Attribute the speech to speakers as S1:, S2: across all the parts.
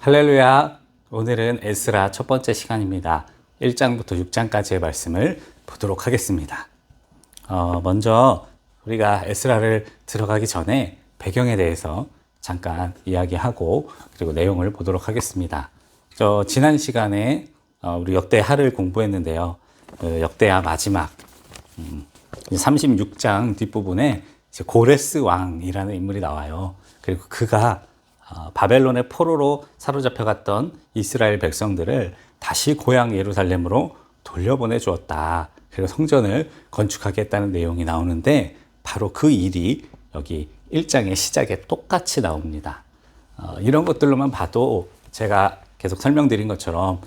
S1: 할렐루야. 오늘은 에스라 첫 번째 시간입니다. 1장부터 6장까지의 말씀을 보도록 하겠습니다. 먼저 우리가 에스라를 들어가기 전에 배경에 대해서 잠깐 이야기하고 그리고 내용을 보도록 하겠습니다. 지난 시간에 우리 역대하를 공부했는데요. 역대하 마지막 36장 뒷부분에 고레스 왕이라는 인물이 나와요. 그리고 그가 바벨론의 포로로 사로잡혀갔던 이스라엘 백성들을 다시 고향 예루살렘으로 돌려보내 주었다. 그리고 성전을 건축하겠다는 내용이 나오는데 바로 그 일이 여기 1장의 시작에 똑같이 나옵니다. 이런 것들로만 봐도 제가 계속 설명드린 것처럼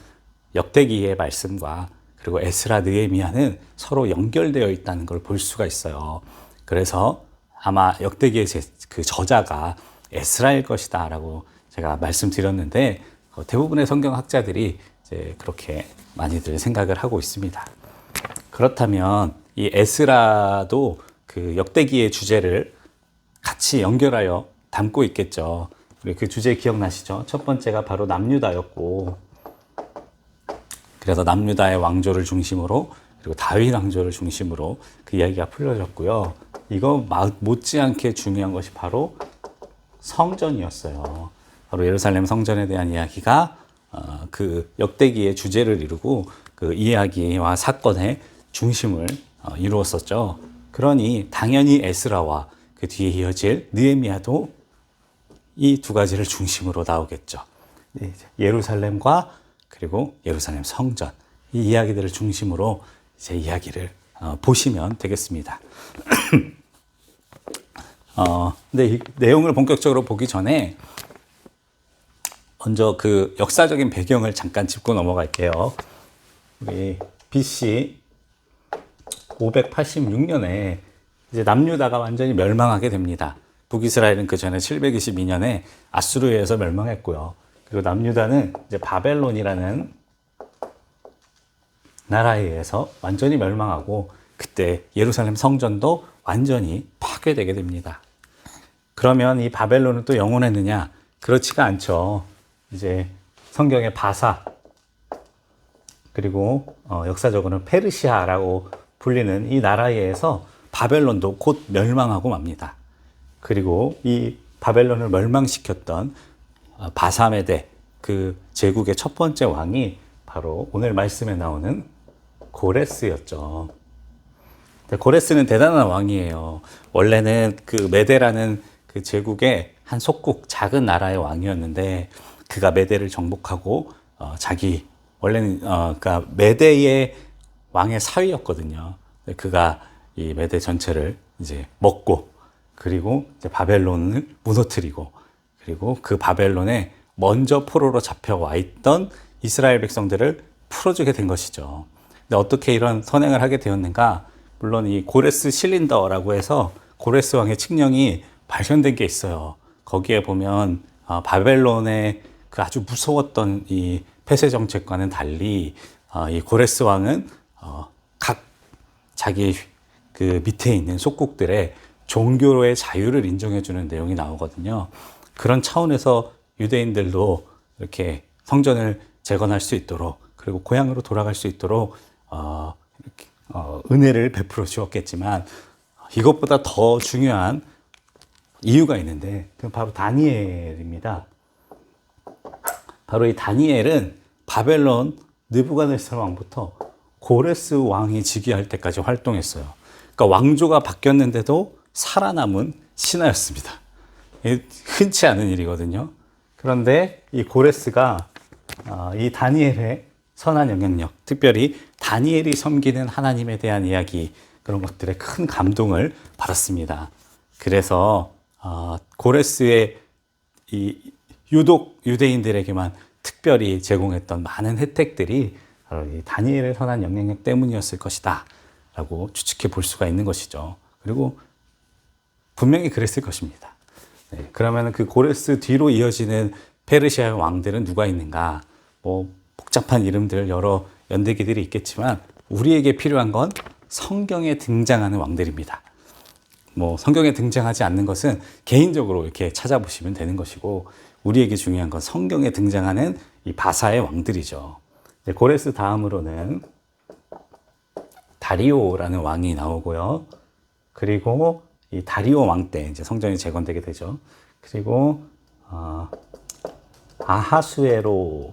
S1: 역대기의 말씀과 그리고 에스라 느헤미야는 서로 연결되어 있다는 걸 볼 수가 있어요. 그래서 아마 역대기의 그 저자가 에스라일 것이다 라고 제가 말씀드렸는데 대부분의 성경학자들이 이제 그렇게 많이들 생각을 하고 있습니다. 그렇다면 이 에스라도 그 역대기의 주제를 같이 연결하여 담고 있겠죠. 우리 그 주제 기억나시죠? 첫 번째가 바로 남유다였고, 그래서 남유다의 왕조를 중심으로 그리고 다윗 왕조를 중심으로 그 이야기가 풀려졌고요. 이거 못지않게 중요한 것이 바로 성전이었어요. 바로 예루살렘 성전에 대한 이야기가 그 역대기의 주제를 이루고 그 이야기와 사건의 중심을 이루었었죠. 그러니 당연히 에스라와 그 뒤에 이어질 느헤미야도 이 두 가지를 중심으로 나오겠죠. 예루살렘과 그리고 예루살렘 성전, 이 이야기들을 중심으로 이제 이야기를 보시면 되겠습니다. 근데 이 내용을 본격적으로 보기 전에 먼저 그 역사적인 배경을 잠깐 짚고 넘어갈게요. 우리 BC 586년에 이제 남유다가 완전히 멸망하게 됩니다. 북이스라엘은 그 전에 722년에 아수르에 의해서 멸망했고요. 그리고 남유다는 이제 바벨론이라는 나라에 의해서 완전히 멸망하고 그때 예루살렘 성전도 완전히 파괴되게 됩니다. 그러면 이 바벨론은 또 영원했느냐? 그렇지가 않죠. 이제 성경의 바사, 그리고 역사적으로는 페르시아라고 불리는 이 나라에 의해서 바벨론도 곧 멸망하고 맙니다. 그리고 이 바벨론을 멸망시켰던 바사메데, 그 제국의 첫 번째 왕이 바로 오늘 말씀에 나오는 고레스였죠. 고레스는 대단한 왕이에요. 원래는 그 메데라는 그 제국의 한 속국 작은 나라의 왕이었는데 그가 메데를 정복하고 자기 원래는 그러니까 메데의 왕의 사위였거든요. 그가 이 메데 전체를 이제 먹고 그리고 이제 바벨론을 무너뜨리고 그리고 그 바벨론에 먼저 포로로 잡혀와 있던 이스라엘 백성들을 풀어주게 된 것이죠. 근데 어떻게 이런 선행을 하게 되었는가? 물론 이 고레스 실린더라고 해서 고레스 왕의 칙령이 발견된 게 있어요. 거기에 보면 바벨론의 그 아주 무서웠던 이 폐쇄 정책과는 달리 이 고레스 왕은 각 자기 그 밑에 있는 속국들의 종교의 자유를 인정해주는 내용이 나오거든요. 그런 차원에서 유대인들도 이렇게 성전을 재건할 수 있도록 그리고 고향으로 돌아갈 수 있도록 이렇게 은혜를 베풀어 주었겠지만 이것보다 더 중요한 이유가 있는데 그건 바로 다니엘입니다. 바로 이 다니엘은 바벨론 느부갓네살 왕부터 고레스 왕이 즉위할 때까지 활동했어요. 그러니까 왕조가 바뀌었는데도 살아남은 신하였습니다. 흔치 않은 일이거든요. 그런데 이 고레스가 이 다니엘의 선한 영향력, 특별히 다니엘이 섬기는 하나님에 대한 이야기, 그런 것들에 큰 감동을 받았습니다. 그래서 고레스의 이 유독 유대인들에게만 특별히 제공했던 많은 혜택들이 바로 이 다니엘의 선한 영향력 때문이었을 것이다 라고 추측해 볼 수가 있는 것이죠. 그리고 분명히 그랬을 것입니다. 네, 그러면 그 고레스 뒤로 이어지는 페르시아 왕들은 누가 있는가? 뭐 복잡한 이름들 여러 연대기들이 있겠지만 우리에게 필요한 건 성경에 등장하는 왕들입니다. 뭐 성경에 등장하지 않는 것은 개인적으로 이렇게 찾아보시면 되는 것이고 우리에게 중요한 건 성경에 등장하는 이 바사의 왕들이죠. 고레스 다음으로는 다리오라는 왕이 나오고요. 그리고 이 다리오 왕 때 이제 성전이 재건되게 되죠. 그리고 아하수에로라는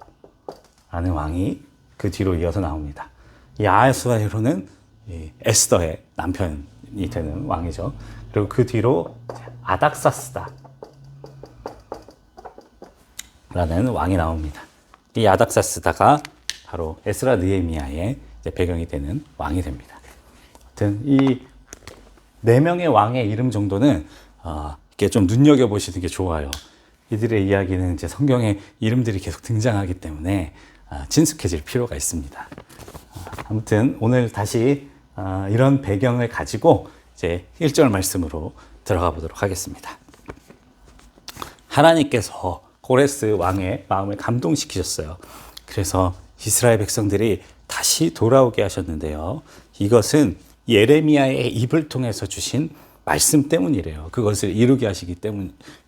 S1: 왕이 그 뒤로 이어서 나옵니다. 이 아하수에로는 이 에스더의 남편이 되는 왕이죠. 그리고 그 뒤로 아닥사스다 라는 왕이 나옵니다. 이 아닥사스다가 바로 에스라 느헤미야의 배경이 되는 왕이 됩니다. 하여튼 이 네 명의 왕의 이름 정도는 이렇게 좀 눈여겨 보시는 게 좋아요. 이들의 이야기는 이제 성경에 이름들이 계속 등장하기 때문에 친숙해질 필요가 있습니다. 아무튼 오늘 다시 이런 배경을 가지고 이제 1절 말씀으로 들어가 보도록 하겠습니다. 하나님께서 고레스 왕의 마음을 감동시키셨어요. 그래서 이스라엘 백성들이 다시 돌아오게 하셨는데요. 이것은 예레미야의 입을 통해서 주신 말씀 때문이래요. 그것을 이루게 하시기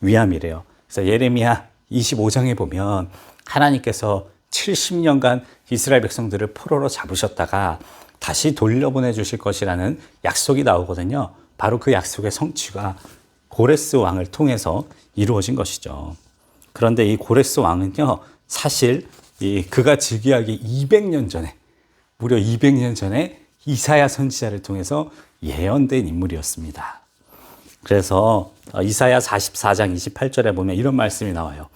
S1: 위함이래요. 그래서 예레미야 25장에 보면 하나님께서 70년간 이스라엘 백성들을 포로로 잡으셨다가 다시 돌려보내 주실 것이라는 약속이 나오거든요. 바로 그 약속의 성취가 고레스 왕을 통해서 이루어진 것이죠. 그런데 이 고레스 왕은요, 사실 그가 즉위하기 200년 전에, 무려 200년 전에 이사야 선지자를 통해서 예언된 인물이었습니다. 그래서 이사야 44장 28절에 보면 이런 말씀이 나와요.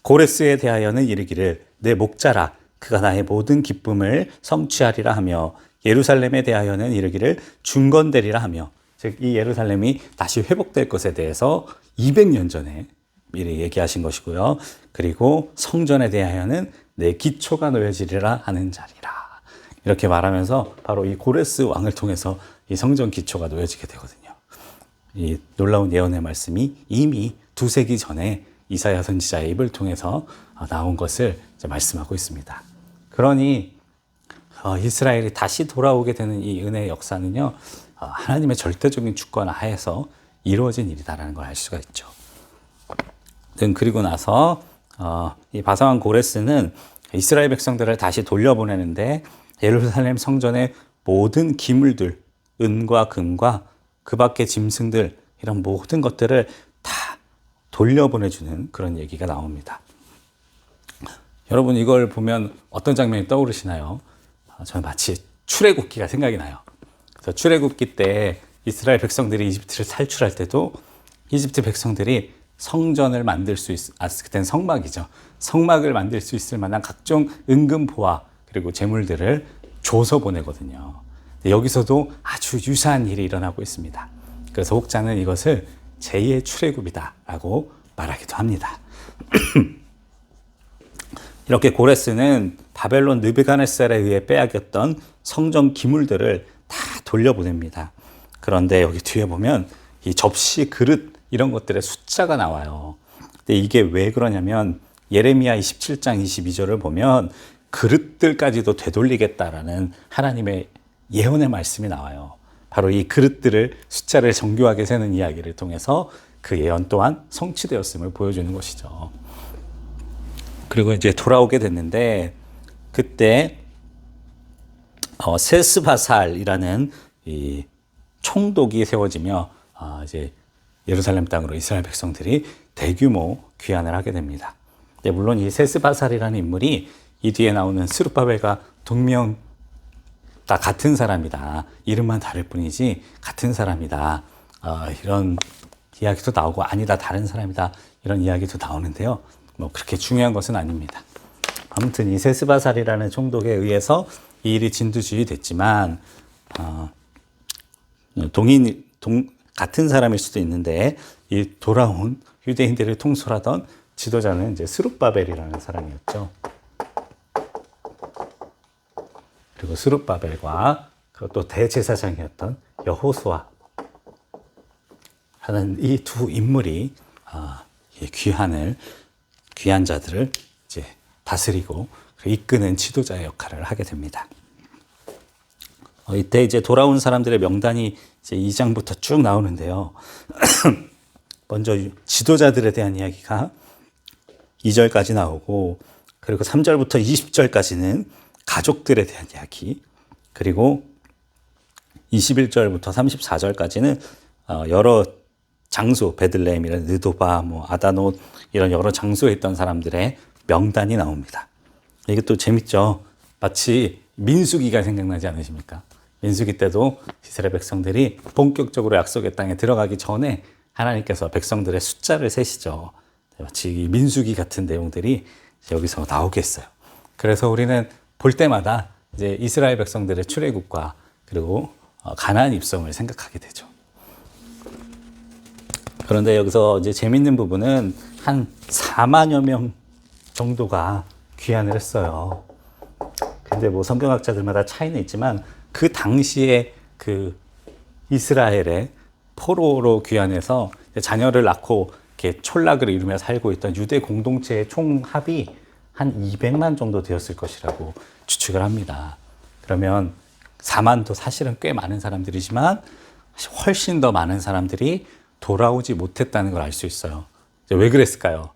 S1: 고레스에 대하여는 이르기를 내 목자라 그가 나의 모든 기쁨을 성취하리라 하며 예루살렘에 대하여는 이르기를 중건되리라 하며, 즉 이 예루살렘이 다시 회복될 것에 대해서 200년 전에 미리 얘기하신 것이고요. 그리고 성전에 대하여는 내 기초가 놓여지리라 하는 자리라. 이렇게 말하면서 바로 이 고레스 왕을 통해서 이 성전 기초가 놓여지게 되거든요. 이 놀라운 예언의 말씀이 이미 2세기 전에 이사야 선지자의 입을 통해서 나온 것을 말씀하고 있습니다. 그러니 이스라엘이 다시 돌아오게 되는 이 은혜의 역사는요, 하나님의 절대적인 주권 하에서 이루어진 일이다라는 걸 알 수가 있죠. 그리고 나서 이 바사왕 고레스는 이스라엘 백성들을 다시 돌려보내는데 예루살렘 성전의 모든 기물들, 은과 금과 그 밖의 짐승들, 이런 모든 것들을 다 돌려보내주는 그런 얘기가 나옵니다. 여러분 이걸 보면 어떤 장면이 떠오르시나요? 저는 마치 출애굽기가 생각이 나요. 그래서 출애굽기 때 이스라엘 백성들이 이집트를 탈출할 때도 이집트 백성들이 성전을 만들 수 그때는 성막이죠. 성막을 만들 수 있을 만한 각종 은금보화 그리고 재물들을 줘서 보내거든요. 여기서도 아주 유사한 일이 일어나고 있습니다. 그래서 혹자는 이것을 제2의 출애굽이다라고 말하기도 합니다. 이렇게 고레스는 바벨론 느부갓네살에 의해 빼앗겼던 성전 기물들을 다 돌려보냅니다. 그런데 여기 뒤에 보면 이 접시, 그릇 이런 것들의 숫자가 나와요. 근데 이게 왜 그러냐면 예레미야 27장 22절을 보면 그릇들까지도 되돌리겠다라는 하나님의 예언의 말씀이 나와요. 바로 이 그릇들을 숫자를 정교하게 세는 이야기를 통해서 그 예언 또한 성취되었음을 보여주는 것이죠. 그리고 이제 돌아오게 됐는데 그때 세스바살이라는 이 총독이 세워지며 이제 예루살렘 땅으로 이스라엘 백성들이 대규모 귀환을 하게 됩니다. 물론 이 세스바살이라는 인물이 이 뒤에 나오는 스룹바벨과 동명 다 같은 사람이다. 이름만 다를 뿐이지 같은 사람이다. 이런 이야기도 나오고 아니다 다른 사람이다. 이런 이야기도 나오는데요. 뭐 그렇게 중요한 것은 아닙니다. 아무튼 이 세스바살이라는 총독에 의해서 이 일이 진두지휘됐지만 같은 사람일 수도 있는데 이 돌아온 유대인들을 통솔하던 지도자는 이제 스룹바벨이라는 사람이었죠. 그리고 스룹바벨과 또 대제사장이었던 여호수아 하는 이 두 인물이 귀한 자들을 이제 다스리고 이끄는 지도자의 역할을 하게 됩니다. 이때 이제 돌아온 사람들의 명단이 이제 2장부터 쭉 나오는데요. 먼저 지도자들에 대한 이야기가 2절까지 나오고, 그리고 3절부터 20절까지는 가족들에 대한 이야기, 그리고 21절부터 34절까지는 여러 장소, 베들레헴이나 느도바, 아다논 이런 여러 장소에 있던 사람들의 명단이 나옵니다. 이게 또 재밌죠. 마치 민수기가 생각나지 않으십니까? 민수기 때도 이스라엘 백성들이 본격적으로 약속의 땅에 들어가기 전에 하나님께서 백성들의 숫자를 세시죠. 마치 이 민수기 같은 내용들이 여기서 나오겠어요. 그래서 우리는 볼 때마다 이제 이스라엘 백성들의 출애굽과 그리고 가나안 입성을 생각하게 되죠. 그런데 여기서 이제 재밌는 부분은 한 4만여 명 정도가 귀환을 했어요. 근데 성경학자들마다 차이는 있지만 그 당시에 그 이스라엘의 포로로 귀환해서 자녀를 낳고 이렇게 촌락을 이루며 살고 있던 유대 공동체의 총합이 한 200만 정도 되었을 것이라고 추측을 합니다. 그러면 4만도 사실은 꽤 많은 사람들이지만 훨씬 더 많은 사람들이 돌아오지 못했다는 걸 알 수 있어요. 왜 그랬을까요?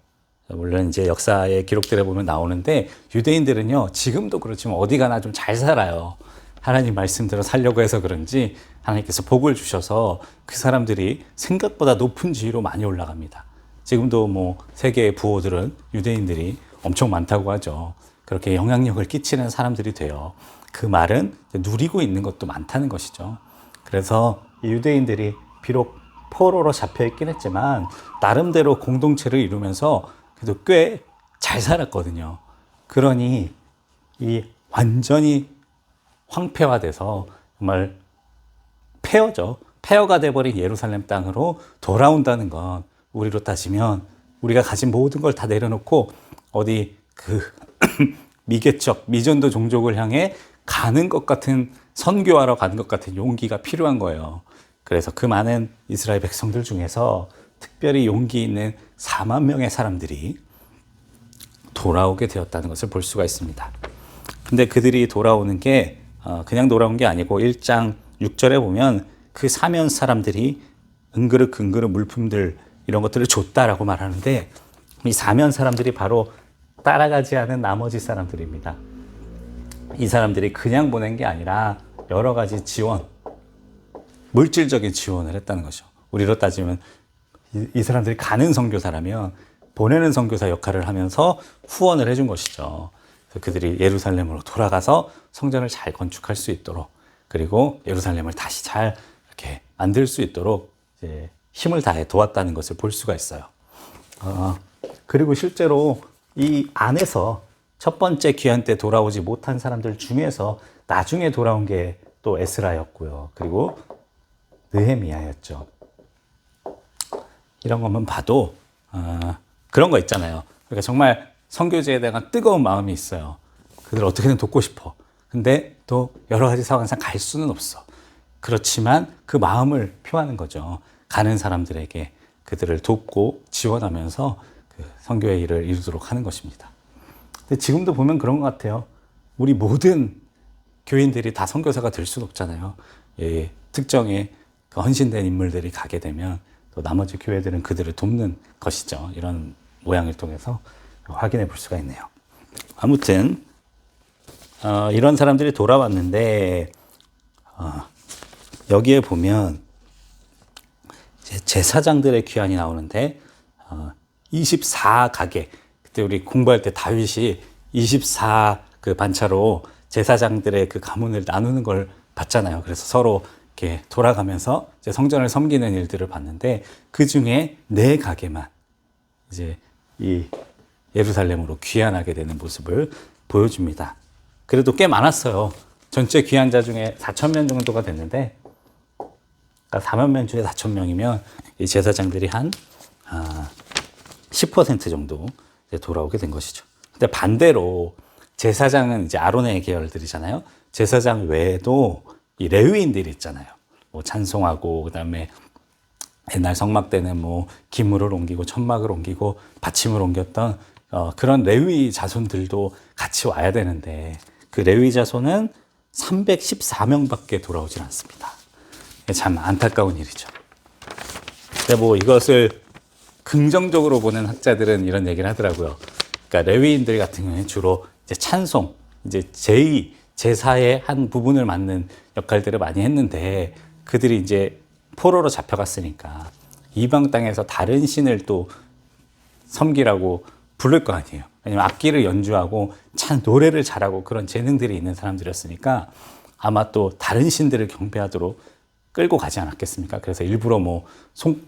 S1: 물론 이제 역사의 기록들에 보면 나오는데 유대인들은요, 지금도 그렇지만 어디 가나 좀 잘 살아요. 하나님 말씀대로 살려고 해서 그런지 하나님께서 복을 주셔서 그 사람들이 생각보다 높은 지위로 많이 올라갑니다. 지금도 세계의 부호들은 유대인들이 엄청 많다고 하죠. 그렇게 영향력을 끼치는 사람들이 돼요. 그 말은 누리고 있는 것도 많다는 것이죠. 그래서 유대인들이 비록 포로로 잡혀 있긴 했지만 나름대로 공동체를 이루면서 그래도 꽤 잘 살았거든요. 그러니 이 완전히 황폐화돼서 정말 폐허죠. 폐허가 돼버린 예루살렘 땅으로 돌아온다는 건 우리로 따지면 우리가 가진 모든 걸 다 내려놓고 어디 그 미개척, 미전도 종족을 향해 가는 것 같은, 선교하러 가는 것 같은 용기가 필요한 거예요. 그래서 그 많은 이스라엘 백성들 중에서 특별히 용기 있는 4만 명의 사람들이 돌아오게 되었다는 것을 볼 수가 있습니다. 근데 그들이 돌아오는 게 그냥 돌아온 게 아니고 1장 6절에 보면 그 사면 사람들이 은그릇 물품들 이런 것들을 줬다라고 말하는데, 이 사면 사람들이 바로 따라가지 않은 나머지 사람들입니다. 이 사람들이 그냥 보낸 게 아니라 여러 가지 지원, 물질적인 지원을 했다는 것이죠. 우리로 따지면 이 사람들이 가는 선교사라면 보내는 선교사 역할을 하면서 후원을 해준 것이죠. 그래서 그들이 예루살렘으로 돌아가서 성전을 잘 건축할 수 있도록, 그리고 예루살렘을 다시 잘 이렇게 만들 수 있도록 이제 힘을 다해 도왔다는 것을 볼 수가 있어요. 그리고 실제로 이 안에서 첫 번째 귀환 때 돌아오지 못한 사람들 중에서 나중에 돌아온 게 또 에스라였고요. 그리고 느헤미야였죠. 이런 것만 봐도 그런 거 있잖아요. 그러니까 정말 선교지에 대한 뜨거운 마음이 있어요. 그들을 어떻게든 돕고 싶어. 근데 또 여러 가지 상황상 갈 수는 없어. 그렇지만 그 마음을 표하는 거죠. 가는 사람들에게 그들을 돕고 지원하면서 그 선교의 일을 이루도록 하는 것입니다. 근데 지금도 보면 그런 것 같아요. 우리 모든 교인들이 다 선교사가 될 수는 없잖아요. 특정의 그 헌신된 인물들이 가게 되면 또 나머지 교회들은 그들을 돕는 것이죠. 이런 모양을 통해서 확인해 볼 수가 있네요. 아무튼 이런 사람들이 돌아왔는데 여기에 보면 제사장들의 귀환이 나오는데 24가게, 그때 우리 공부할 때 다윗이 24 그 반차로 제사장들의 그 가문을 나누는 걸 봤잖아요. 그래서 서로 이렇게 돌아가면서 이제 성전을 섬기는 일들을 봤는데 그 중에 4가게만 이제 이 예루살렘으로 귀환하게 되는 모습을 보여줍니다. 그래도 꽤 많았어요. 전체 귀환자 중에 4,000명 정도가 됐는데, 그러니까 4만 명 중에 4,000명이면 이 제사장들이 한 10% 정도 이제 돌아오게 된 것이죠. 근데 반대로 제사장은 이제 아론의 계열들이잖아요. 제사장 외에도 이 레위인들이 있잖아요. 찬송하고, 그다음에 옛날 성막 때는 기물을 옮기고 천막을 옮기고 받침을 옮겼던 그런 레위 자손들도 같이 와야 되는데 그 레위 자손은 314명밖에 돌아오질 않습니다. 참 안타까운 일이죠. 근데 이것을 긍정적으로 보는 학자들은 이런 얘기를 하더라고요. 그러니까 레위인들 같은 경우에 주로 이제 찬송, 이제 제사의 한 부분을 맡는 역할들을 많이 했는데 그들이 이제 포로로 잡혀갔으니까 이방 땅에서 다른 신을 또 섬기라고 부를 거 아니에요. 왜냐면 악기를 연주하고 참 노래를 잘하고 그런 재능들이 있는 사람들이었으니까 아마 또 다른 신들을 경배하도록 끌고 가지 않았겠습니까? 그래서 일부러 뭐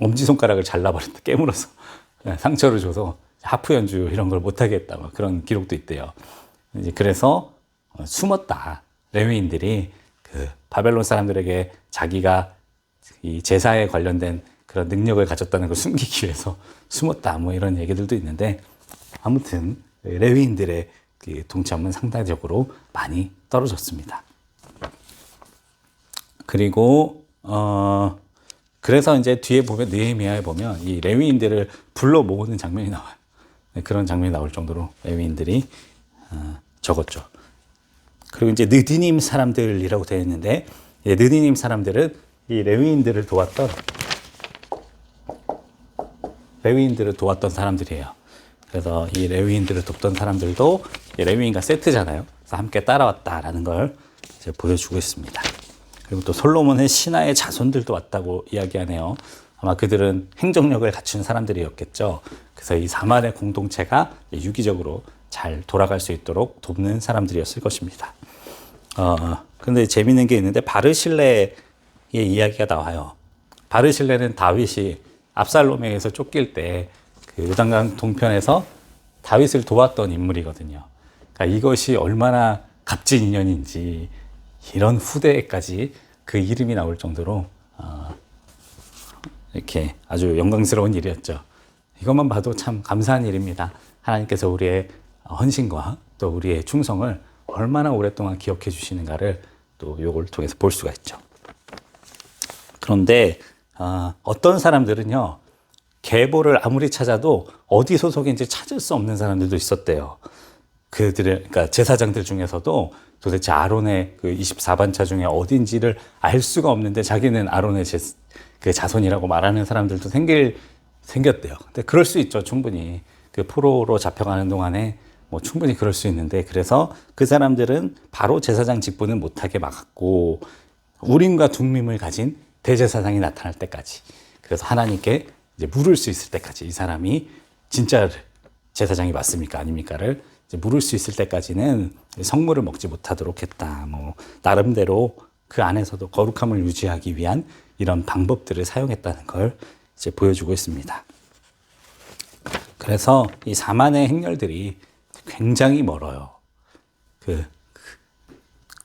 S1: 엄지손가락을 잘라버렸다, 깨물어서 상처를 줘서 하프 연주 이런 걸 못하게 했다, 뭐 그런 기록도 있대요. 이제 그래서 숨었다. 레위인들이 그 바벨론 사람들에게 자기가 이 제사에 관련된 그런 능력을 가졌다는 걸 숨기기 위해서 숨었다, 뭐 이런 얘기들도 있는데 아무튼 레위인들의 그 동참은 상대적으로 많이 떨어졌습니다. 그리고 그래서 이제 뒤에 보면 느헤미야에 보면 이 레위인들을 불러 모으는 장면이 나와요. 그런 장면이 나올 정도로 레위인들이 적었죠. 그리고 이제 느디님 사람들이라고 되어 있는데 느디님 사람들은 이 레위인들을 도왔던 사람들이에요. 그래서 이 레위인들을 돕던 사람들도 레위인과 세트잖아요. 그래서 함께 따라왔다라는 걸 이제 보여주고 있습니다. 그리고 또 솔로몬의 신하의 자손들도 왔다고 이야기하네요. 아마 그들은 행정력을 갖춘 사람들이었겠죠. 그래서 이 사만의 공동체가 유기적으로 잘 돌아갈 수 있도록 돕는 사람들이었을 것입니다. 근데 재밌는 게 있는데 바르실레의 이야기가 나와요. 바르실레는 다윗이 압살롬에게서 쫓길 때 그 요단강 동편에서 다윗을 도왔던 인물이거든요. 그러니까 이것이 얼마나 값진 인연인지 이런 후대에까지 그 이름이 나올 정도로 이렇게 아주 영광스러운 일이었죠. 이것만 봐도 참 감사한 일입니다. 하나님께서 우리의 헌신과 또 우리의 충성을 얼마나 오랫동안 기억해 주시는가를 또 이걸 통해서 볼 수가 있죠. 그런데 어떤 사람들은요, 계보를 아무리 찾아도 어디 소속인지 찾을 수 없는 사람들도 있었대요. 그러니까 제사장들 중에서도 도대체 아론의 그 24반차 중에 어딘지를 알 수가 없는데 자기는 아론의 그 자손이라고 말하는 사람들도 생겼대요. 근데 그럴 수 있죠, 충분히. 그 포로로 잡혀가는 동안에 뭐 충분히 그럴 수 있는데, 그래서 그 사람들은 바로 제사장 직분을 못하게 막았고, 우림과 둠밈을 가진 대제사장이 나타날 때까지, 그래서 하나님께 이제 물을 수 있을 때까지 이 사람이 진짜 제사장이 맞습니까 아닙니까를 이제 물을 수 있을 때까지는 성물을 먹지 못하도록 했다. 뭐 나름대로 그 안에서도 거룩함을 유지하기 위한 이런 방법들을 사용했다는 걸 이제 보여주고 있습니다. 그래서 이 사만의 행렬들이 굉장히 멀어요.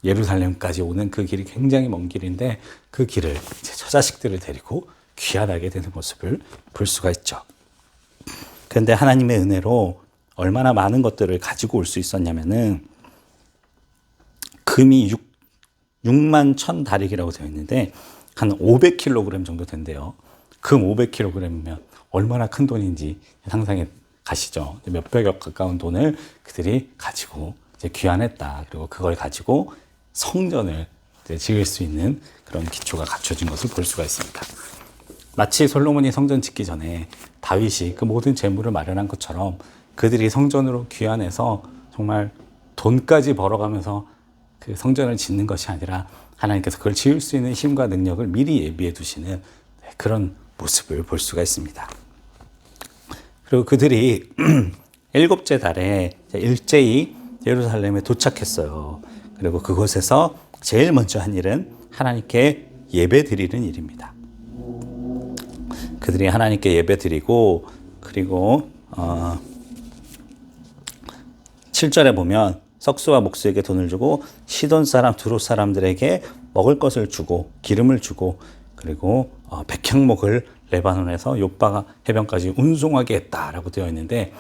S1: 예루살렘까지 오는 그 길이 굉장히 먼 길인데 그 길을 이제 처자식들을 데리고 귀환하게 되는 모습을 볼 수가 있죠. 그런데 하나님의 은혜로 얼마나 많은 것들을 가지고 올 수 있었냐면은 금이 6만 1천 다릭이라고 되어 있는데 한 500kg 정도 된대요. 금 500kg이면 얼마나 큰 돈인지 상상해 가시죠. 몇백억 가까운 돈을 그들이 가지고 이제 귀환했다. 그리고 그걸 가지고 성전을 지을 수 있는 그런 기초가 갖춰진 것을 볼 수가 있습니다. 마치 솔로몬이 성전 짓기 전에 다윗이 그 모든 재물을 마련한 것처럼 그들이 성전으로 귀환해서 정말 돈까지 벌어가면서 그 성전을 짓는 것이 아니라 하나님께서 그걸 지을 수 있는 힘과 능력을 미리 예비해 두시는 그런 모습을 볼 수가 있습니다. 그리고 그들이 일곱째 달에 일제히 예루살렘에 도착했어요. 그리고 그곳에서 제일 먼저 한 일은 하나님께 예배 드리는 일입니다. 그들이 하나님께 예배 드리고, 그리고 7절에 보면 석수와 목수에게 돈을 주고 시돈 사람 두롯 사람들에게 먹을 것을 주고 기름을 주고, 그리고 백향목을 레바논에서 욥바 해변까지 운송하게 했다라고 되어 있는데,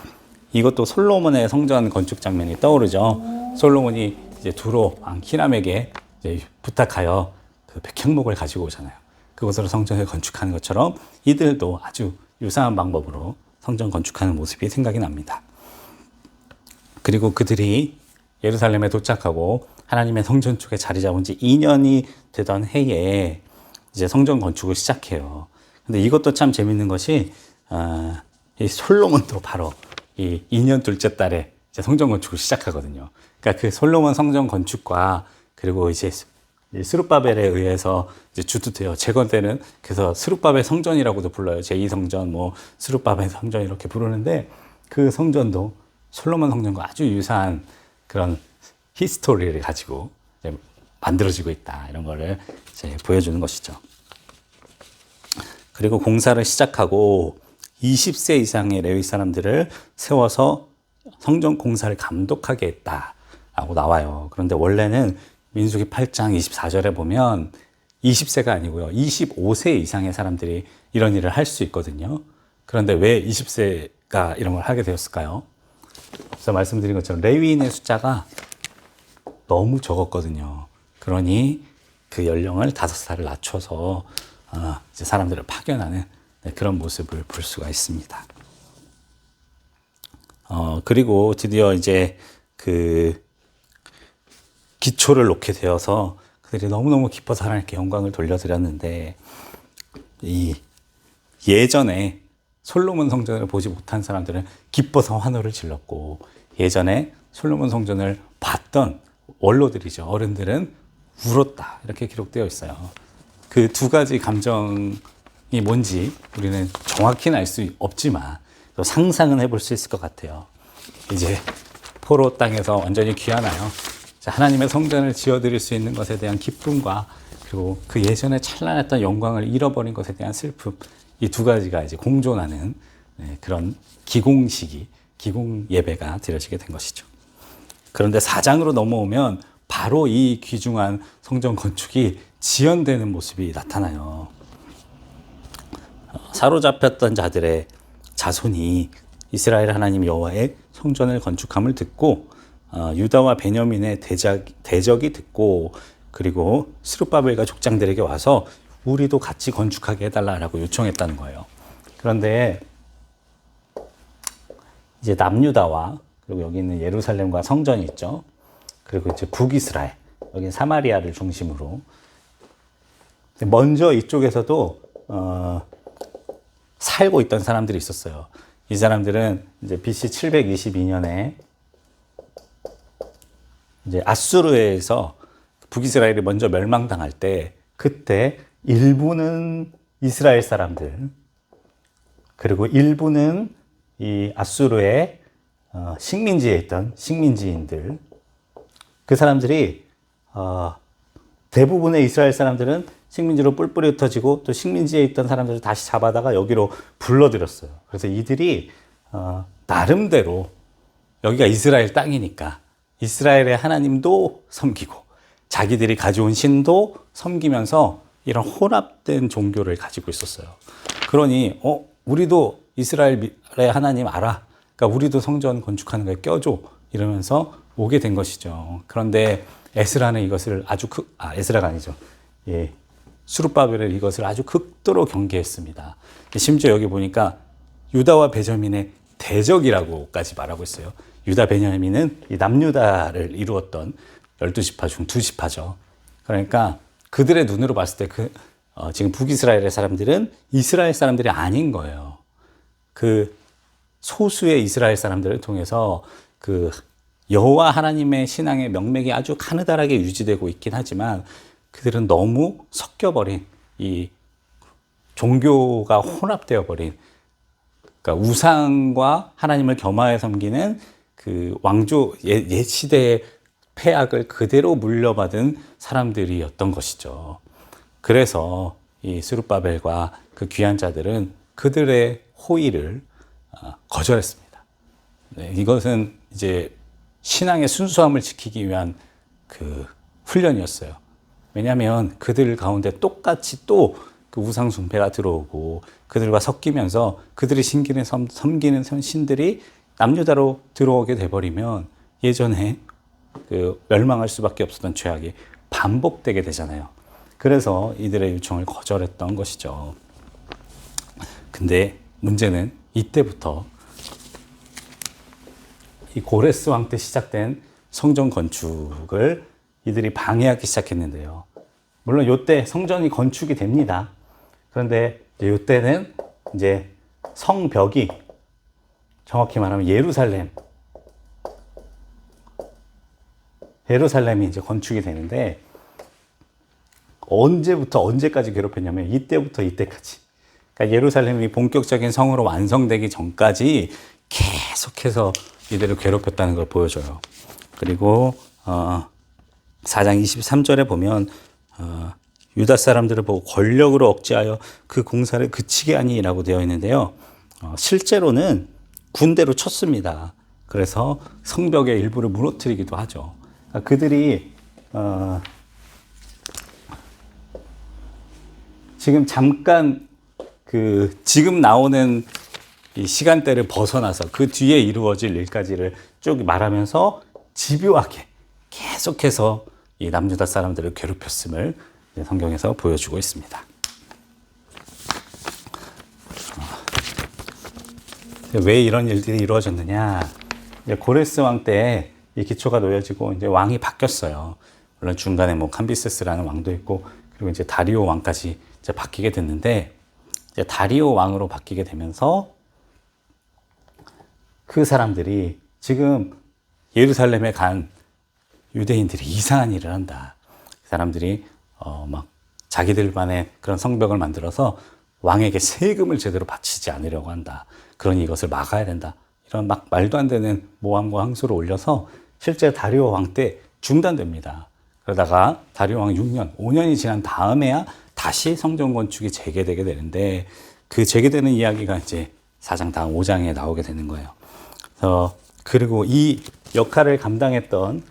S1: 이것도 솔로몬의 성전 건축 장면이 떠오르죠. 솔로몬이 이제 두로 왕 히람에게 이제 부탁하여 그 백향목을 가지고 오잖아요. 그것으로 성전을 건축하는 것처럼 이들도 아주 유사한 방법으로 성전 건축하는 모습이 생각이 납니다. 그리고 그들이 예루살렘에 도착하고 하나님의 성전 쪽에 자리 잡은 지 2년이 되던 해에 이제 성전 건축을 시작해요. 근데 이것도 참 재밌는 것이 이 솔로몬도 바로 이 2년 둘째 달에 이제 성전 건축을 시작하거든요. 그러니까 그 솔로몬 성전 건축과 그리고 이제 스룹바벨에 의해서 이제 주도되어 재건되는, 그래서 스룹바벨 성전이라고도 불러요. 제2성전, 뭐 스룹바벨 성전 이렇게 부르는데, 그 성전도 솔로몬 성전과 아주 유사한 그런 히스토리를 가지고 이제 만들어지고 있다, 이런 거를 이제 보여주는 것이죠. 그리고 공사를 시작하고 20세 이상의 레위 사람들을 세워서 성전 공사를 감독하게 했다라고 나와요. 그런데 원래는 민수기 8장 24절에 보면 20세가 아니고요, 25세 이상의 사람들이 이런 일을 할 수 있거든요. 그런데 왜 20세가 이런 걸 하게 되었을까요? 그래서 말씀드린 것처럼 레위인의 숫자가 너무 적었거든요. 그러니 그 연령을 5살을 낮춰서 이제 사람들을 파견하는 그런 모습을 볼 수가 있습니다. 그리고 드디어 이제 그 기초를 놓게 되어서 그들이 너무너무 기뻐서 하나님께 영광을 돌려드렸는데, 이 예전에 솔로몬 성전을 보지 못한 사람들은 기뻐서 환호를 질렀고, 예전에 솔로몬 성전을 봤던 원로들이죠, 어른들은 울었다, 이렇게 기록되어 있어요. 그 두 가지 감정이 뭔지 우리는 정확히는 알 수 없지만 또 상상은 해볼 수 있을 것 같아요. 이제 포로 땅에서 완전히 귀환하여 하나님의 성전을 지어드릴 수 있는 것에 대한 기쁨과, 그리고 그 예전에 찬란했던 영광을 잃어버린 것에 대한 슬픔, 이 두 가지가 이제 공존하는 그런 기공식이, 기공 예배가 드려지게 된 것이죠. 그런데 4장으로 넘어오면 바로 이 귀중한 성전 건축이 지연되는 모습이 나타나요. 사로잡혔던 자들의 자손이 이스라엘 하나님 여호와의 성전을 건축함을 듣고, 유다와 베냐민의 대적이 듣고, 그리고 스룹바벨과 족장들에게 와서 우리도 같이 건축하게 해달라고 요청했다는 거예요. 그런데 이제 남유다와, 그리고 여기 있는 예루살렘과 성전이 있죠. 그리고 이제 북이스라엘, 여기 사마리아를 중심으로, 먼저 이쪽에서도 살고 있던 사람들이 있었어요. 이 사람들은 이제 BC 722년에 이제 아수르에서 북이스라엘이 먼저 멸망당할 때, 그때 일부는 이스라엘 사람들, 그리고 일부는 이 아수르의 식민지에 있던 식민지인들, 그 사람들이 대부분의 이스라엘 사람들은 식민지로 뿔뿔이 흩어지고, 또 식민지에 있던 사람들을 다시 잡아다가 여기로 불러들였어요. 그래서 이들이 나름대로 여기가 이스라엘 땅이니까 이스라엘의 하나님도 섬기고 자기들이 가져온 신도 섬기면서 이런 혼합된 종교를 가지고 있었어요. 그러니 우리도 이스라엘의 하나님 알아, 그러니까 우리도 성전 건축하는 거에 껴줘, 이러면서 오게 된 것이죠. 그런데 에스라는 이것을 아주 에스라가 아니죠. 예, 스룹바벨은 이것을 아주 극도로 경계했습니다. 심지어 여기 보니까 유다와 베냐민의 대적이라고까지 말하고 있어요. 유다 베냐민은 이 남유다를 이루었던 12지파 중 2지파죠. 그러니까 그들의 눈으로 봤을 때 지금 북이스라엘의 사람들은 이스라엘 사람들이 아닌 거예요. 그 소수의 이스라엘 사람들을 통해서 그 여호와 하나님의 신앙의 명맥이 아주 가느다랗게 유지되고 있긴 하지만, 그들은 너무 섞여버린, 이 종교가 혼합되어 버린, 그러니까 우상과 하나님을 겸하여 섬기는 그 왕조 옛 시대의 폐악을 그대로 물려받은 사람들이었던 것이죠. 그래서 이 스룹바벨과 그 귀한 자들은 그들의 호의를 거절했습니다. 네, 이것은 이제 신앙의 순수함을 지키기 위한 그 훈련이었어요. 왜냐하면 그들 가운데 똑같이 또 그 우상 숭배가 들어오고, 그들과 섞이면서 그들이 섬기는 신들이 남유다로 들어오게 돼버리면 예전에 그 멸망할 수밖에 없었던 죄악이 반복되게 되잖아요. 그래서 이들의 요청을 거절했던 것이죠. 근데 문제는 이때부터 이 고레스 왕 때 시작된 성전 건축을 이들이 방해하기 시작했는데요. 물론 이때 성전이 건축이 됩니다. 그런데 이때는 이제 성벽이 정확히 말하면 예루살렘이 이제 건축이 되는데, 언제부터 언제까지 괴롭혔냐면 이때부터 이때까지. 그러니까 예루살렘이 본격적인 성으로 완성되기 전까지 계속해서 이들을 괴롭혔다는 걸 보여줘요. 그리고 4장 23절에 보면 유다 사람들을 보고 권력으로 억제하여 그 공사를 그치게 하니라고 되어 있는데요. 실제로는 군대로 쳤습니다. 그래서 성벽의 일부를 무너뜨리기도 하죠. 그러니까 그들이 지금 잠깐 지금 나오는 이 시간대를 벗어나서 그 뒤에 이루어질 일까지를 쭉 말하면서 집요하게 계속해서 이 남유다 사람들을 괴롭혔음을 성경에서 보여주고 있습니다. 왜 이런 일들이 이루어졌느냐? 고레스 왕 때 이 기초가 놓여지고 이제 왕이 바뀌었어요. 물론 중간에 뭐 캄비세스라는 왕도 있고, 그리고 이제 다리오 왕까지 이제 바뀌게 됐는데, 이제 다리오 왕으로 바뀌게 되면서 그 사람들이 지금 예루살렘에 간 유대인들이 이상한 일을 한다. 그 사람들이 막 자기들만의 그런 성벽을 만들어서 왕에게 세금을 제대로 바치지 않으려고 한다. 그러니 이것을 막아야 된다. 이런 막 말도 안 되는 모함과 항소를 올려서 실제 다리오 왕 때 중단됩니다. 그러다가 다리오 왕 6년, 5년이 지난 다음에야 다시 성전 건축이 재개되게 되는데, 그 재개되는 이야기가 이제 4장 다음 5장에 나오게 되는 거예요. 그리고 이 역할을 감당했던,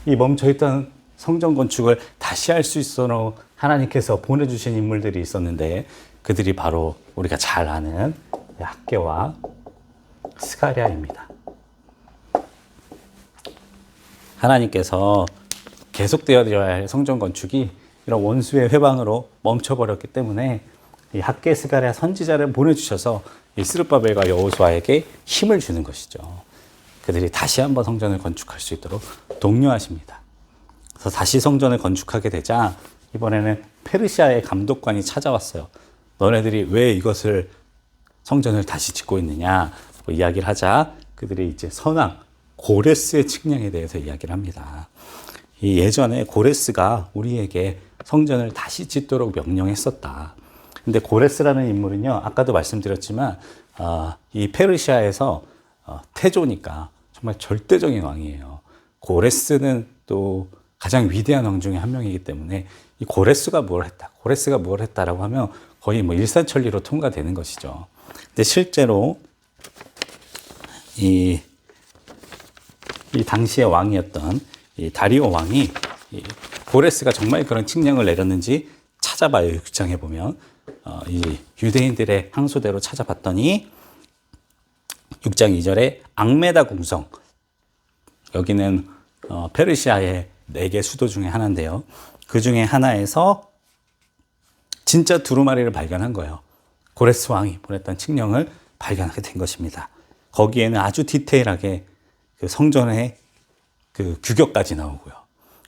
S1: 이 멈춰있던 성전 건축을 다시 할 수 있도록 하나님께서 보내주신 인물들이 있었는데, 그들이 바로 우리가 잘 아는 학개와 스가랴입니다. 하나님께서 계속되어야 할 성전 건축이 이런 원수의 회방으로 멈춰버렸기 때문에 이 학개, 스가랴 선지자를 보내주셔서 이 스룹바벨과 여호수아에게 힘을 주는 것이죠. 그들이 다시 한번 성전을 건축할 수 있도록 독려하십니다. 그래서 다시 성전을 건축하게 되자 이번에는 페르시아의 감독관이 찾아왔어요. 너네들이 왜 이것을 성전을 다시 짓고 있느냐 이야기를 하자 그들이 이제 선왕 고레스의 측량에 대해서 이야기를 합니다. 이 예전에 고레스가 우리에게 성전을 다시 짓도록 명령했었다. 근데 고레스라는 인물은요, 아까도 말씀드렸지만 이 페르시아에서 태조니까 정말 절대적인 왕이에요. 고레스는 또 가장 위대한 왕 중에 한 명이기 때문에 이 고레스가 뭘 했다라고 하면 거의 뭐 일사천리로 통과되는 것이죠. 근데 실제로 이 당시의 왕이었던 이 다리오 왕이 이 고레스가 정말 그런 칙령을 내렸는지 찾아봐요. 6장에 보면 이 유대인들의 항소대로 찾아봤더니 6장 2절에 앙메다 궁성, 여기는 페르시아의 4개 수도 중에 하나인데요. 그 중에 하나에서 진짜 두루마리를 발견한 거예요. 고레스 왕이 보냈던 칙령을 발견하게 된 것입니다. 거기에는 아주 디테일하게 그 성전의 그 규격까지 나오고요.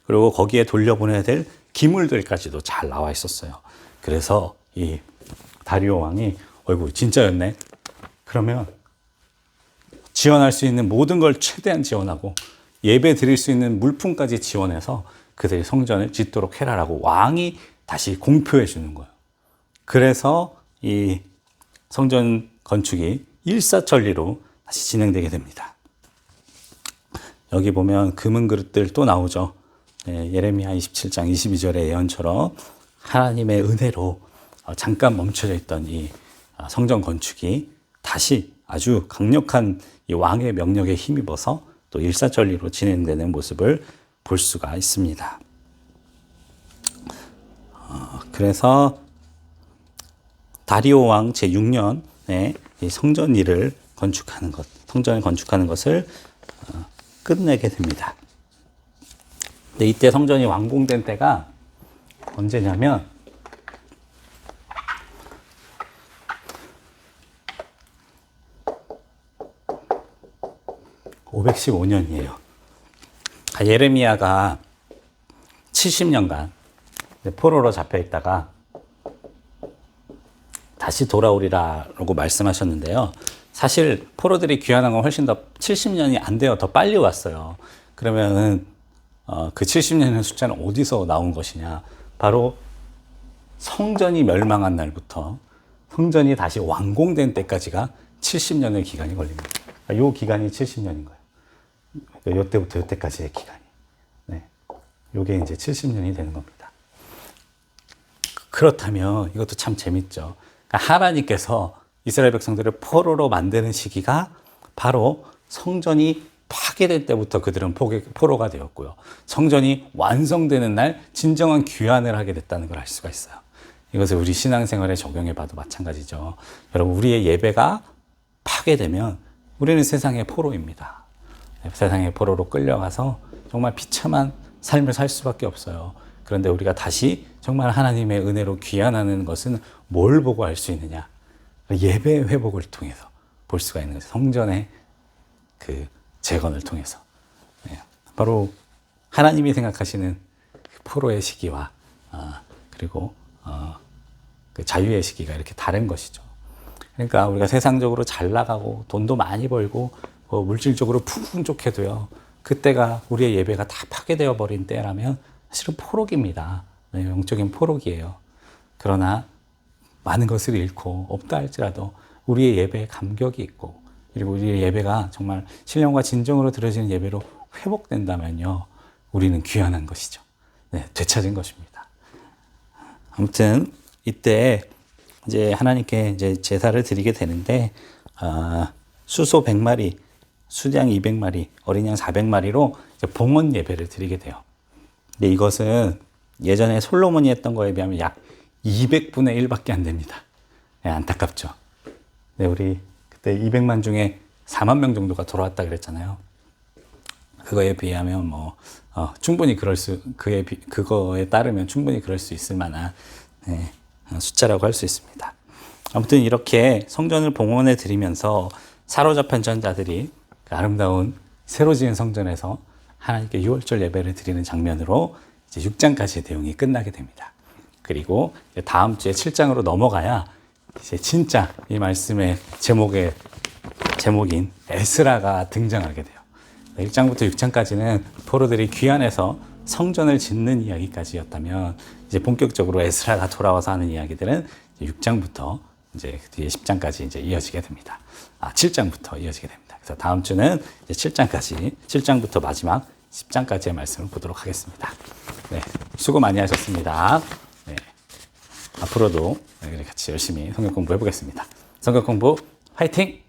S1: 그리고 거기에 돌려보내야 될 기물들까지도 잘 나와 있었어요. 그래서 이 다리오 왕이 어이구 진짜였네. 그러면 지원할 수 있는 모든 걸 최대한 지원하고 예배 드릴 수 있는 물품까지 지원해서 그들이 성전을 짓도록 해라라고 왕이 다시 공표해 주는 거예요. 그래서 이 성전 건축이 일사천리로 다시 진행되게 됩니다. 여기 보면 금은 그릇들 또 나오죠. 예레미야 27장 22절의 예언처럼 하나님의 은혜로 잠깐 멈춰져 있던 이 성전 건축이 다시 아주 강력한 이 왕의 명령에 힘입어서 또 일사천리로 진행되는 모습을 볼 수가 있습니다. 그래서 다리오 왕 제6년에 이 성전을 건축하는 것을 끝내게 됩니다. 근데 이때 성전이 완공된 때가 언제냐면 (515년이에요) 예레미야가 70년간 포로로 잡혀 있다가 다시 돌아오리라고 말씀하셨는데요. 사실 포로들이 귀환한 건 훨씬 더 70년이 안 돼요. 더 빨리 왔어요. 그러면은 그 70년의 숫자는 어디서 나온 것이냐? 바로 성전이 멸망한 날부터 성전이 다시 완공된 때까지가 70년의 기간이 걸립니다. 이 기간이 70년인 거예요. 이때부터 이때까지의 기간이. 네. 요게 이제 70년이 되는 겁니다. 그렇다면 이것도 참 재밌죠. 그러니까 하나님께서 이스라엘 백성들을 포로로 만드는 시기가 바로 성전이 파괴될 때부터 그들은 포로가 되었고요. 성전이 완성되는 날 진정한 귀환을 하게 됐다는 걸 알 수가 있어요. 이것을 우리 신앙생활에 적용해 봐도 마찬가지죠. 여러분, 우리의 예배가 파괴되면 우리는 세상의 포로입니다. 세상의 포로로 끌려가서 정말 비참한 삶을 살 수밖에 없어요. 그런데 우리가 다시 정말 하나님의 은혜로 귀환하는 것은 뭘 보고 알 수 있느냐? 예배 회복을 통해서 볼 수가 있는 거죠. 성전의 그 재건을 통해서. 바로 하나님이 생각하시는 포로의 시기와 그리고 그 자유의 시기가 이렇게 다른 것이죠. 그러니까 우리가 세상적으로 잘 나가고 돈도 많이 벌고 물질적으로 풍족해도요, 그때가 우리의 예배가 다 파괴되어 버린 때라면 사실은 포록입니다. 영적인 포록이에요. 그러나 많은 것을 잃고 없다 할지라도 우리의 예배에 감격이 있고, 그리고 우리의 예배가 정말 신령과 진정으로 드려지는 예배로 회복된다면요, 우리는 귀환한 것이죠. 되찾은 것입니다. 아무튼 이때 이제 하나님께 이제 제사를 드리게 되는데, 수소 100마리, 수양 200마리, 어린 양 400마리로 봉헌 예배를 드리게 돼요. 근데 이것은 예전에 솔로몬이 했던 거에 비하면 약 200분의 1밖에 안 됩니다. 안타깝죠. 우리 그때 200만 중에 4만 명 정도가 돌아왔다 그랬잖아요. 그거에 비하면 충분히 그거에 따르면 충분히 그럴 수 있을 만한 숫자라고 할 수 있습니다. 아무튼 이렇게 성전을 봉헌해 드리면서 사로잡힌 자들이 그 아름다운 새로 지은 성전에서 하나님께 유월절 예배를 드리는 장면으로 이제 6장까지의 내용이 끝나게 됩니다. 그리고 다음 주에 7장으로 넘어가야 이제 진짜 이 말씀의 제목인 에스라가 등장하게 돼요. 1장부터 6장까지는 포로들이 귀환해서 성전을 짓는 이야기까지였다면, 이제 본격적으로 에스라가 돌아와서 하는 이야기들은 6장부터 이제 뒤에 10장까지 이제 이어지게 됩니다. 7장부터 이어지게 됩니다. 그래서 다음 주는 이제 7장부터 마지막 10장까지의 말씀을 보도록 하겠습니다. 수고 많이 하셨습니다. 앞으로도 같이 열심히 성경 공부해 보겠습니다. 성경 공부 화이팅!